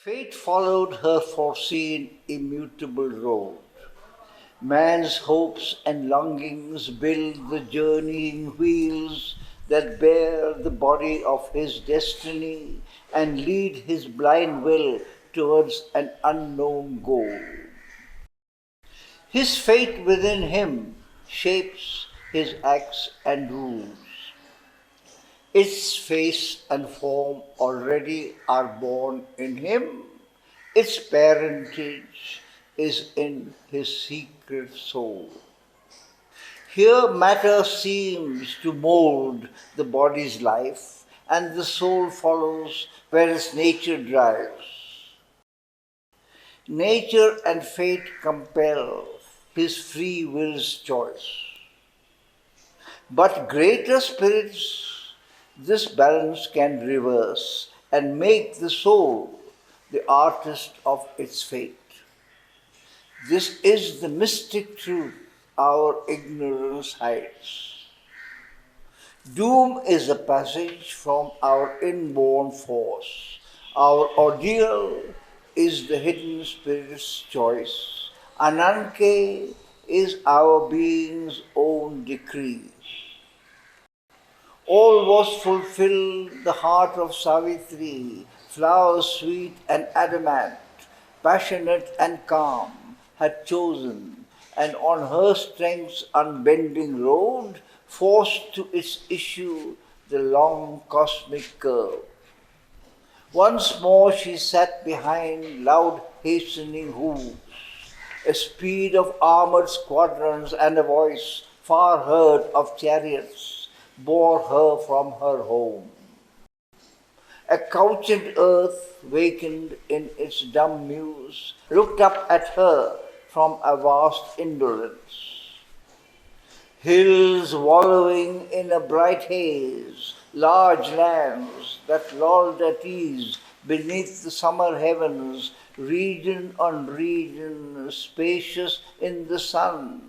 Fate followed her foreseen immutable road. Man's hopes and longings build the journeying wheels that bear the body of his destiny and lead his blind will towards an unknown goal. His fate within him shapes his acts and rules. Its face and form already are born in him. Its parentage is in his secret soul. Here matter seems to mold the body's life, and the soul follows where its nature drives. Nature and fate compel his free will's choice. But greater spirits this balance can reverse and make the soul the artist of its fate. This is the mystic truth our ignorance hides. Doom is a passage from our inborn force. Our ordeal is the hidden spirit's choice. Ananke is our being's own decree. All was fulfilled the heart of Savitri, flower sweet and adamant, passionate and calm, had chosen, and on her strength's unbending road, forced to its issue the long cosmic curve. Once more she sat behind loud hastening hoofs, a speed of armored squadrons and a voice far heard of chariots bore her from her home. A couchant earth, wakened in its dumb muse, looked up at her from a vast indolence. Hills wallowing in a bright haze, large lands that lolled at ease beneath the summer heavens, region on region, spacious in the sun,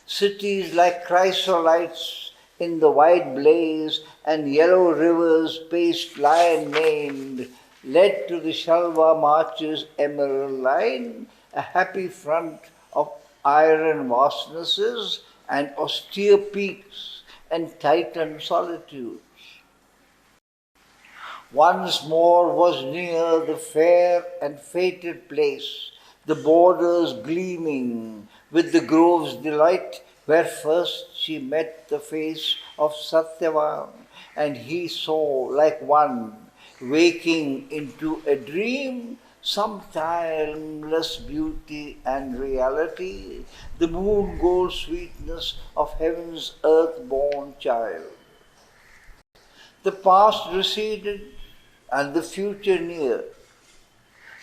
cities like chrysolites in the white blaze, and yellow rivers paced lion-maned, led to the Shalva marches emerald line, a happy front of iron vastnesses and austere peaks and Titan solitudes. Once more was near the fair and fated place, the borders gleaming with the grove's delight, where first she met the face of Satyavan, and he saw like one waking into a dream some timeless beauty and reality, the moon gold sweetness of heaven's earth-born child. The past receded and the future near.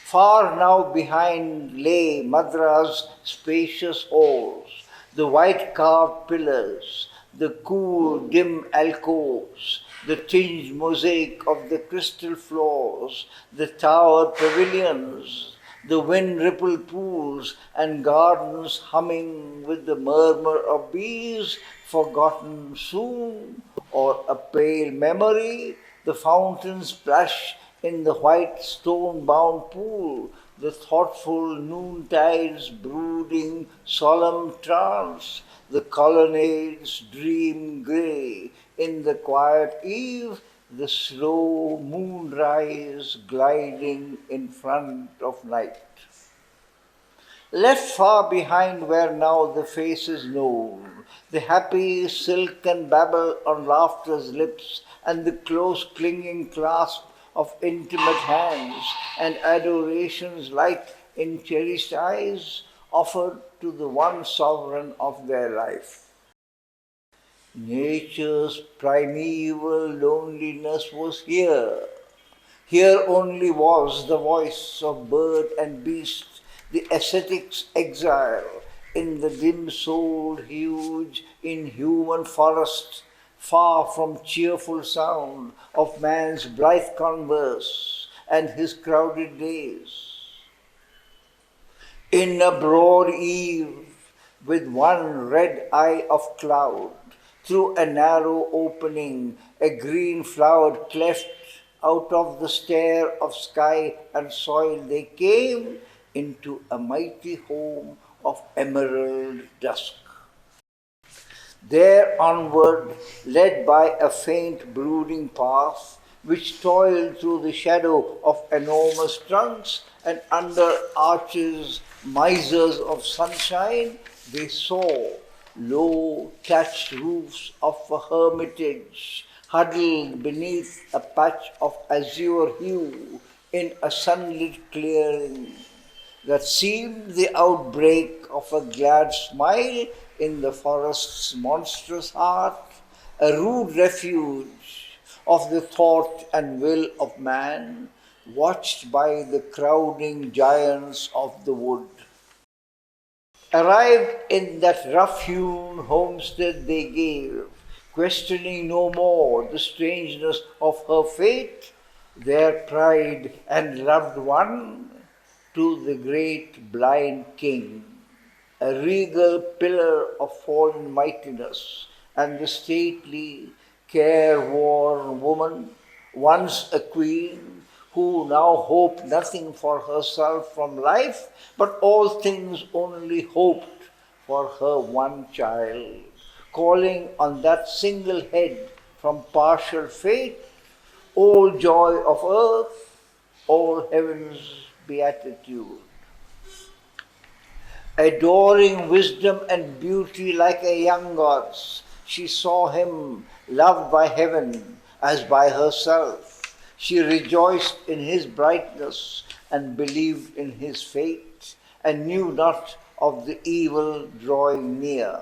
Far now behind lay Madra's spacious halls, the white carved pillars, the cool dim alcoves, the tinged mosaic of the crystal floors, the towered pavilions, the wind-rippled pools and gardens humming with the murmur of bees, forgotten soon, or a pale memory, the fountains splash in the white stone-bound pool, the thoughtful noontide's brooding solemn trance, the colonnades dream grey in the quiet eve, the slow moonrise gliding in front of night. Left far behind were now the faces known, the happy silken babble on laughter's lips, and the close clinging clasp of intimate hands, and adoration's light in cherished eyes, offered to the one sovereign of their life. Nature's primeval loneliness was here. Here only was the voice of bird and beast, the ascetic's exile in the dim-souled, huge, inhuman forest, far from cheerful sound of man's blithe converse and his crowded days. In a broad eve, with one red eye of cloud, through a narrow opening, a green-flowered cleft out of the stair of sky and soil they came into a mighty home of emerald dusk. There onward, led by a faint brooding path, which toiled through the shadow of enormous trunks and under arches, misers of sunshine, they saw low thatched roofs of a hermitage huddled beneath a patch of azure hue in a sunlit clearing that seemed the outbreak of a glad smile in the forest's monstrous heart, a rude refuge of the thought and will of man, watched by the crowding giants of the wood. Arrived in that rough-hewn homestead they gave, questioning no more the strangeness of her fate, their pride and loved one, to the great blind king, a regal pillar of fallen mightiness, and the stately, careworn woman, once a queen, who now hoped nothing for herself from life, but all things only hoped for her one child, calling on that single head from partial fate, all joy of earth, all heaven's beatitude. Adoring wisdom and beauty like a young god's, she saw him loved by heaven as by herself. She rejoiced in his brightness and believed in his fate, and knew not of the evil drawing near.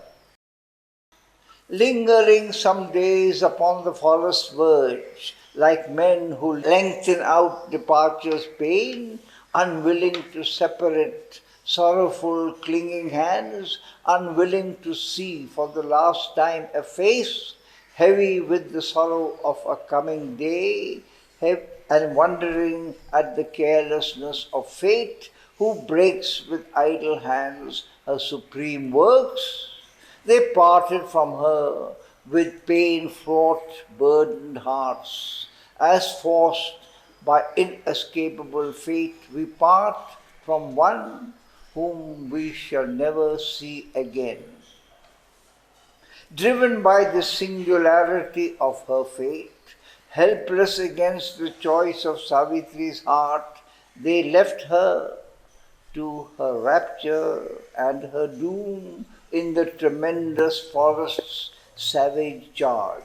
Lingering some days upon the forest verge, like men who lengthen out departure's pain, unwilling to separate sorrowful clinging hands, unwilling to see for the last time a face heavy with the sorrow of a coming day, and wondering at the carelessness of fate, who breaks with idle hands her supreme works, they parted from her with pain-fraught, burdened hearts, as forced by inescapable fate we part from one whom we shall never see again. Driven by the singularity of her fate, helpless against the choice of Savitri's heart, they left her to her rapture and her doom in the tremendous forest's savage charge.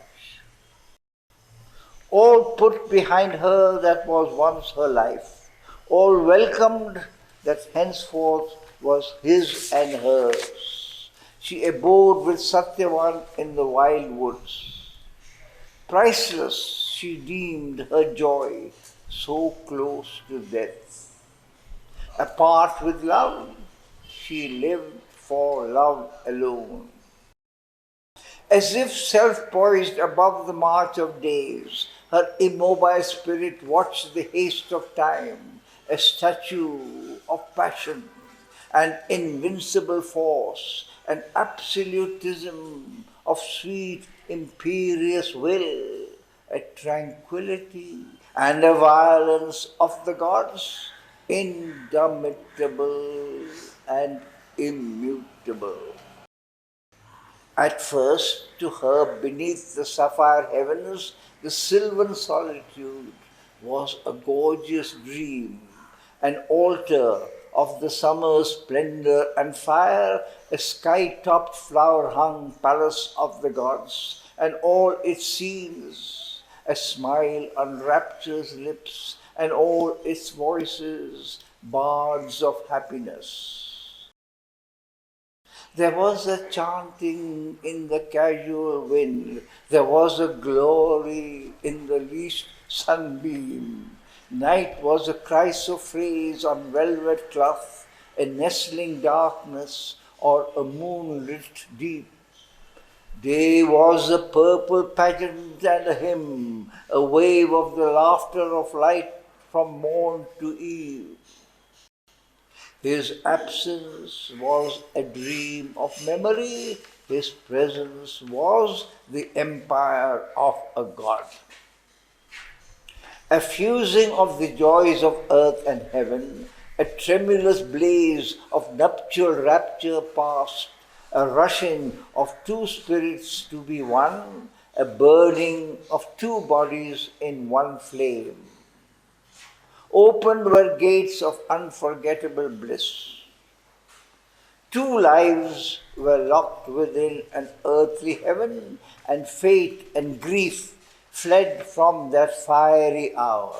All put behind her that was once her life, all welcomed that henceforth was his and hers. She abode with Satyavan in the wild woods. Priceless she deemed her joy, so close to death. Apart with love, she lived for love alone. As if self-poised above the march of days, her immobile spirit watched the haste of time, a statue of passion, an invincible force, an absolutism of sweet, imperious will, a tranquility and a violence of the gods, indomitable and immutable. At first, to her, beneath the sapphire heavens, the sylvan solitude was a gorgeous dream, an altar of the summer's splendor and fire, a sky-topped flower-hung palace of the gods, and all its scenes, a smile on rapture's lips, and all its voices, bards of happiness. There was a chanting in the casual wind. There was a glory in the least sunbeam. Night was a chrysoprase on velvet cloth, a nestling darkness or a moonlit deep. Day was a purple pageant and a hymn, a wave of the laughter of light from morn to eve. His absence was a dream of memory. His presence was the empire of a god. a fusing of the joys of earth and heaven, a tremulous blaze of nuptial rapture past, a rushing of two spirits to be one, a burning of two bodies in one flame. Opened were gates of unforgettable bliss. Two lives were locked within an earthly heaven, and fate and grief fled from that fiery hour.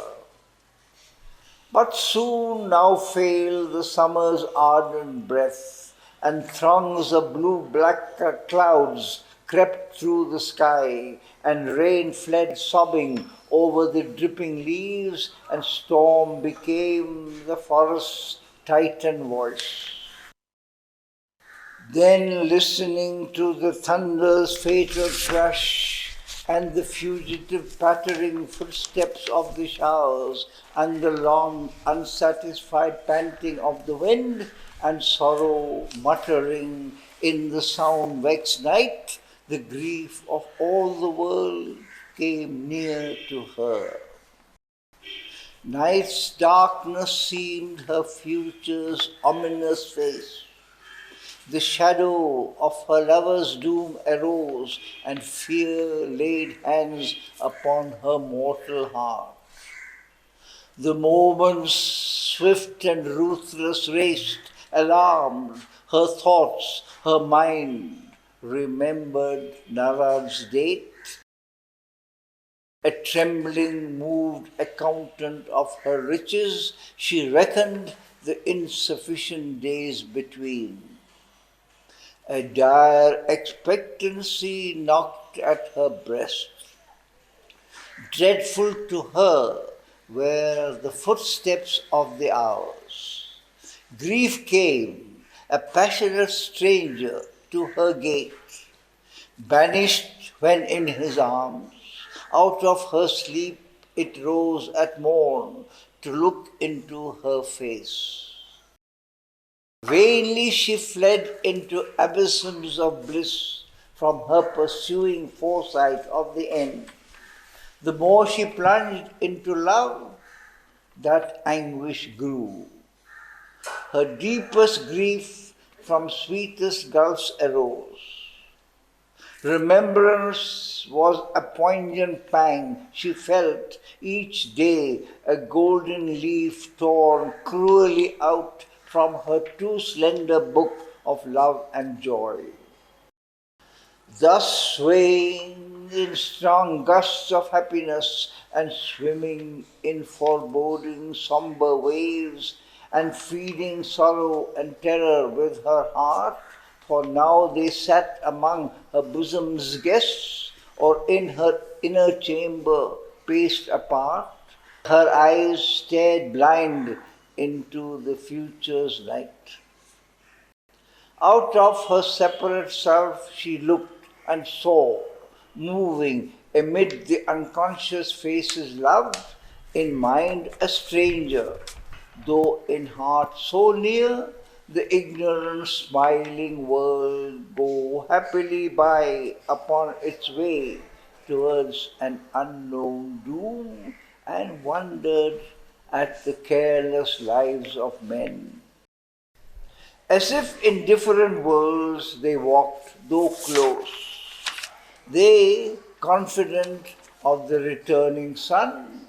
But soon now failed the summer's ardent breath, and throngs of blue-black clouds crept through the sky, and rain fled sobbing over the dripping leaves, and storm became the forest's titan voice. Then, listening to the thunder's fatal crash and the fugitive pattering footsteps of the showers and the long unsatisfied panting of the wind and sorrow muttering in the sound-vexed night, the grief of all the world came near to her. Night's darkness seemed her future's ominous face. The shadow of her lover's doom arose, and fear laid hands upon her mortal heart. The moments, swift and ruthless, raced, alarmed. Her thoughts, her mind remembered Narad's date. A trembling, moved accountant of her riches, she reckoned the insufficient days between. A dire expectancy knocked at her breast. Dreadful to her were the footsteps of the hours. Grief came, a passionate stranger, to her gate, banished when in his arms. Out of her sleep it rose at morn to look into her face. Vainly she fled into abysms of bliss from her pursuing foresight of the end. The more she plunged into love, that anguish grew. Her deepest grief from sweetest gulfs arose. Remembrance was a poignant pang she felt each day, a golden leaf torn cruelly out from her too slender book of love and joy. Thus swaying in strong gusts of happiness and swimming in foreboding somber waves and feeding sorrow and terror with her heart, for now they sat among her bosom's guests or in her inner chamber paced apart. Her eyes stared blind into the future's night. Out of her separate self she looked and saw, moving amid the unconscious faces loved, in mind a stranger, though in heart so near, the ignorant smiling world go happily by upon its way towards an unknown doom, and wondered at the careless lives of men. As if in different worlds they walked, though close. They, confident of the returning sun,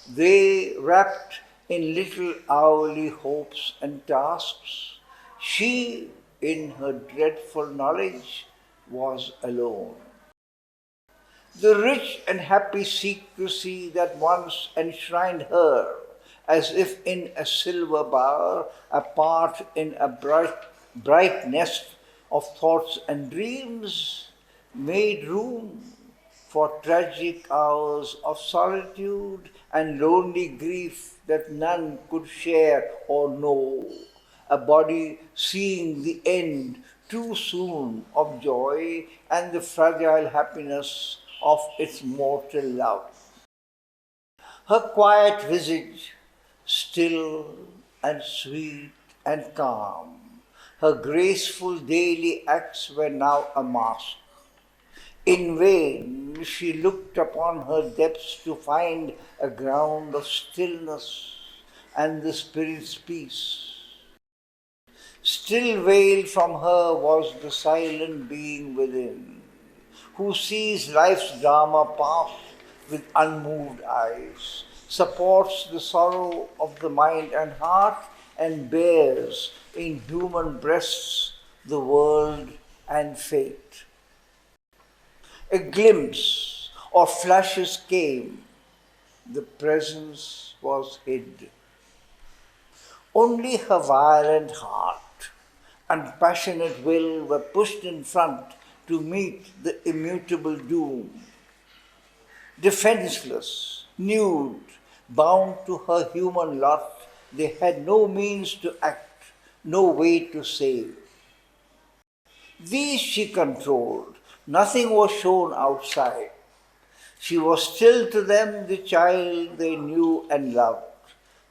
they wrapped in little hourly hopes and tasks. She, in her dreadful knowledge, was alone. The rich and happy secrecy that once enshrined her, as if in a silver bower, apart in a bright nest of thoughts and dreams, made room for tragic hours of solitude and lonely grief that none could share or know, a body seeing the end too soon of joy and the fragile happiness of its mortal love. Her quiet visage, still and sweet and calm, her graceful daily acts were now a mask. In vain she looked upon her depths to find a ground of stillness and the spirit's peace. Still veiled from her was the silent being within, who sees life's drama pass with unmoved eyes, supports the sorrow of the mind and heart, and bears in human breasts the world and fate. A glimpse or flashes came, the presence was hid. Only her violent heart and passionate will were pushed in front to meet the immutable doom. Defenseless, nude, bound to her human lot, they had no means to act, no way to save. These she controlled, nothing was shown outside. She was still to them the child they knew and loved,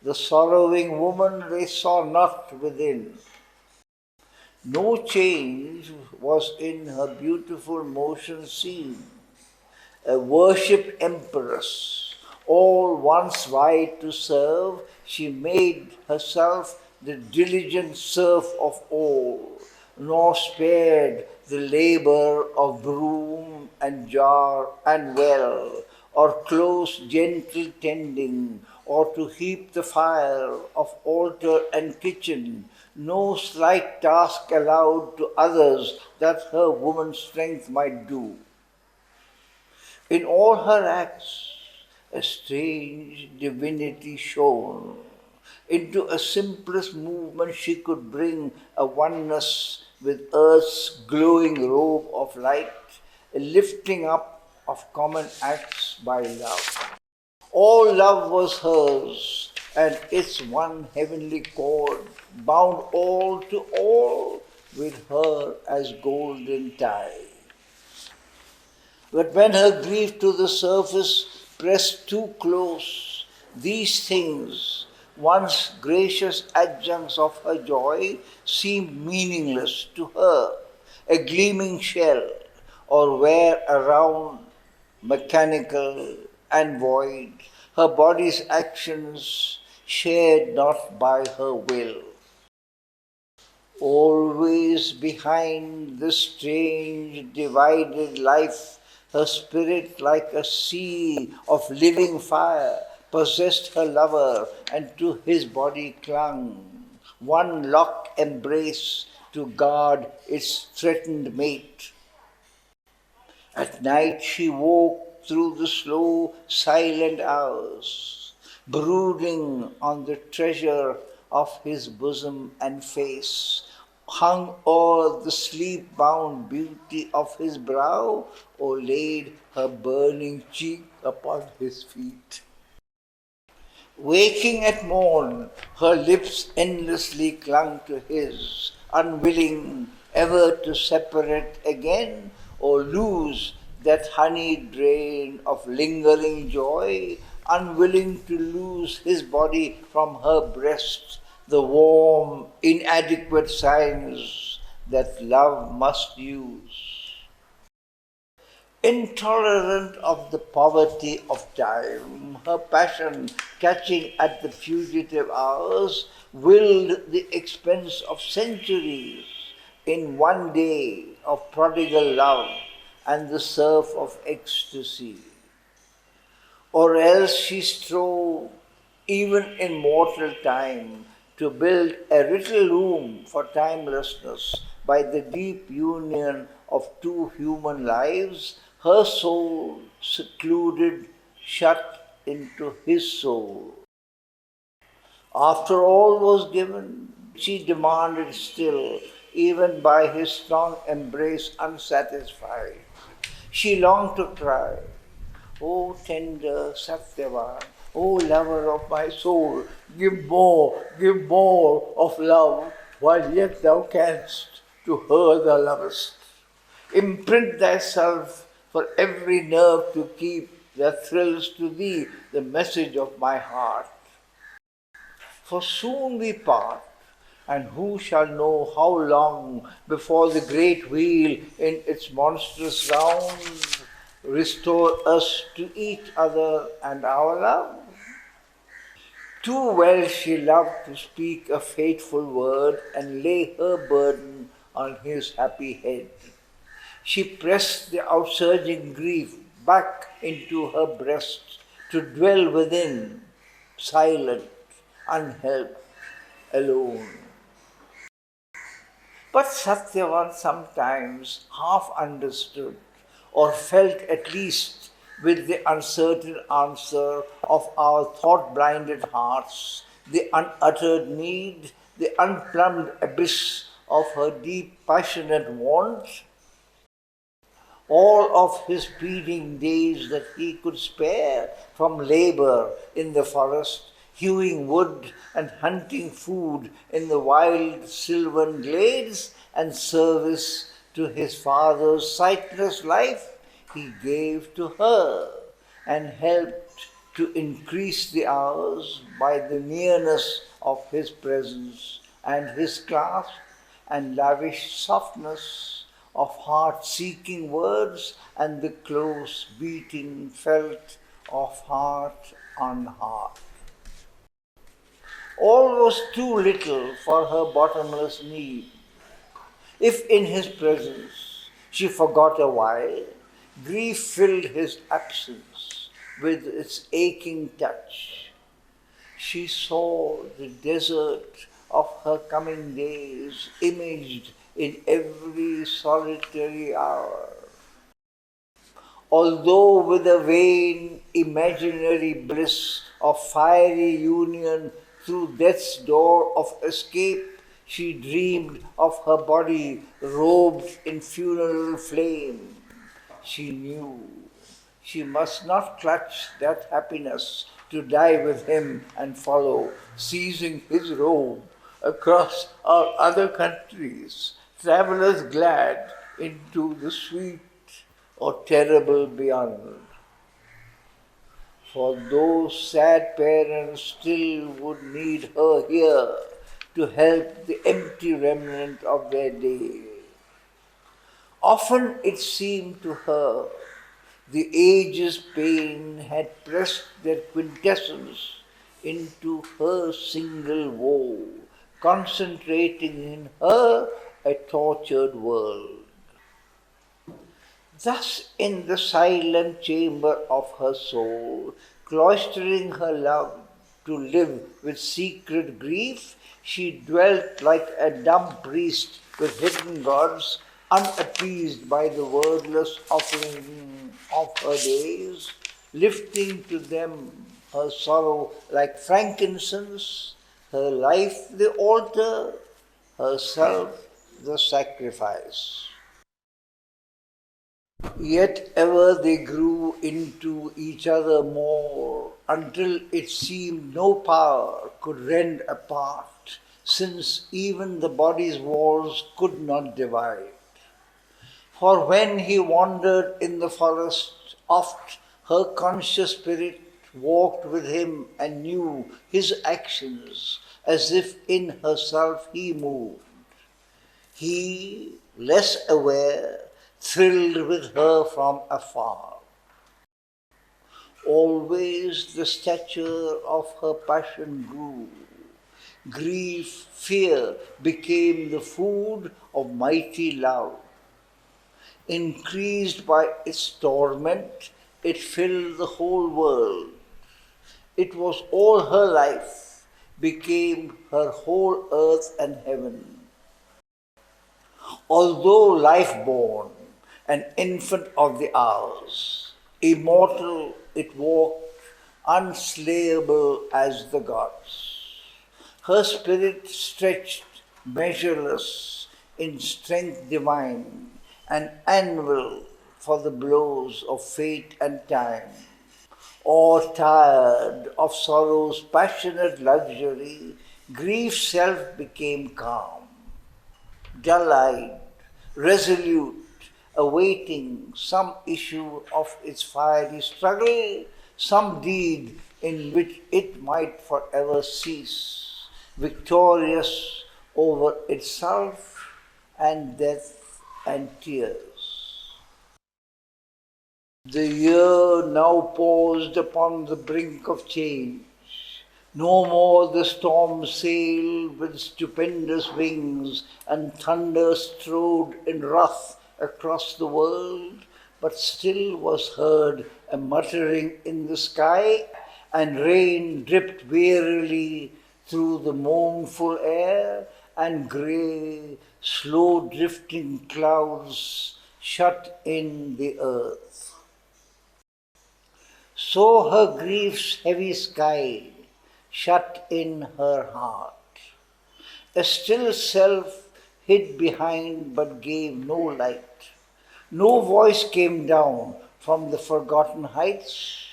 the sorrowing woman they saw not within. No change was in her beautiful motion seen. A worshipped empress, all once vowed to serve, she made herself the diligent serf of all, nor spared the labor of broom and jar and well, or close gentle tending, or to heap the fire of altar and kitchen. No slight task allowed to others that her woman's strength might do. In all her acts, a strange divinity shone. Into a simplest movement she could bring a oneness with earth's glowing robe of light, a lifting up of common acts by love. All love was hers, and its one heavenly cord bound all to all with her as golden tie. But when her grief to the surface pressed too close, these things, once gracious adjuncts of her joy, seemed meaningless to her, a gleaming shell, or were around mechanical and void, her body's actions shared not by her will. Always behind this strange divided life, her spirit like a sea of living fire possessed her lover and to his body clung, one lock embrace to guard its threatened mate. At night she woke through the slow, silent hours, brooding on the treasure of his bosom and face, hung o'er the sleep-bound beauty of his brow, or laid her burning cheek upon his feet. Waking at morn, her lips endlessly clung to his, unwilling ever to separate again or lose that honeyed drain of lingering joy, unwilling to lose his body from her breast, the warm, inadequate signs that love must use. Intolerant of the poverty of time, her passion, catching at the fugitive hours, willed the expense of centuries in one day of prodigal love and the surf of ecstasy. Or else she strove, even in mortal time, to build a little room for timelessness by the deep union of two human lives, her soul secluded, shut into his soul. After all was given, she demanded still, even by his strong embrace unsatisfied. She longed to cry, "O tender Satyavan, O lover of my soul, give more of love, while yet thou canst to her thou lovest. Imprint thyself for every nerve to keep that thrills to thee the message of my heart. For soon we part, and who shall know how long before the great wheel in its monstrous round restore us to each other and our love? Too well she loved to speak a fateful word and lay her burden on his happy head. She pressed the outsurging grief back into her breast to dwell within, silent, unhelped, alone. But Satyavan sometimes half understood, or felt at least with the uncertain answer of our thought blinded hearts, the unuttered need, the unplumbed abyss of her deep passionate want. All of his pleading days that he could spare from labor in the forest, hewing wood and hunting food in the wild sylvan glades, and service to his father's sightless life, he gave to her and helped to increase the hours by the nearness of his presence and his clasp and lavish softness of heart-seeking words and the close beating felt of heart on heart. All was too little for her bottomless need. If in his presence she forgot a while, grief filled his absence with its aching touch. She saw the desert of her coming days imaged in every solitary hour. Although with a vain imaginary bliss of fiery union through death's door of escape, she dreamed of her body robed in funeral flame. She knew she must not clutch that happiness to die with him and follow, seizing his robe across our other countries, travelers glad into the sweet or terrible beyond. For those sad parents still would need her here to help the empty remnant of their day. Often it seemed to her the age's pain had pressed their quintessence into her single woe, concentrating in her a tortured world. Thus, in the silent chamber of her soul, cloistering her love to live with secret grief, she dwelt like a dumb priest with hidden gods, unappeased by the wordless offering of her days, lifting to them her sorrow like frankincense, her life the altar, herself the sacrifice. Yet ever they grew into each other more, until it seemed no power could rend apart, since even the body's walls could not divide. For when he wandered in the forest, oft her conscious spirit walked with him and knew his actions, as if in herself he moved. He, less aware, thrilled with her from afar. Always the stature of her passion grew. Grief, fear became the food of mighty love. Increased by its torment, it filled the whole world. It was all her life, became her whole earth and heaven. Although life-born, an infant of the hours, immortal it walked, unslayable as the gods. Her spirit stretched measureless in strength divine, and anvil for the blows of fate and time. Or tired of sorrow's passionate luxury, grief's self became calm, dull-eyed, resolute, awaiting some issue of its fiery struggle, some deed in which it might forever cease, victorious over itself and death and tears. The year now paused upon the brink of change. No more the storm sailed with stupendous wings, and thunder strode in wrath across the world, but still was heard a muttering in the sky, and rain dripped wearily through the mournful air, and grey, slow drifting clouds shut in the earth. So her grief's heavy sky shut in her heart. A still self hid behind but gave no light. No voice came down from the forgotten heights.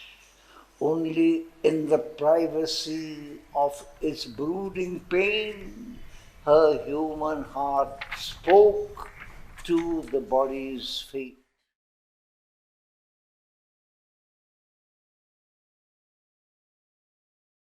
Only in the privacy of its brooding pain, her human heart spoke to the body's fate.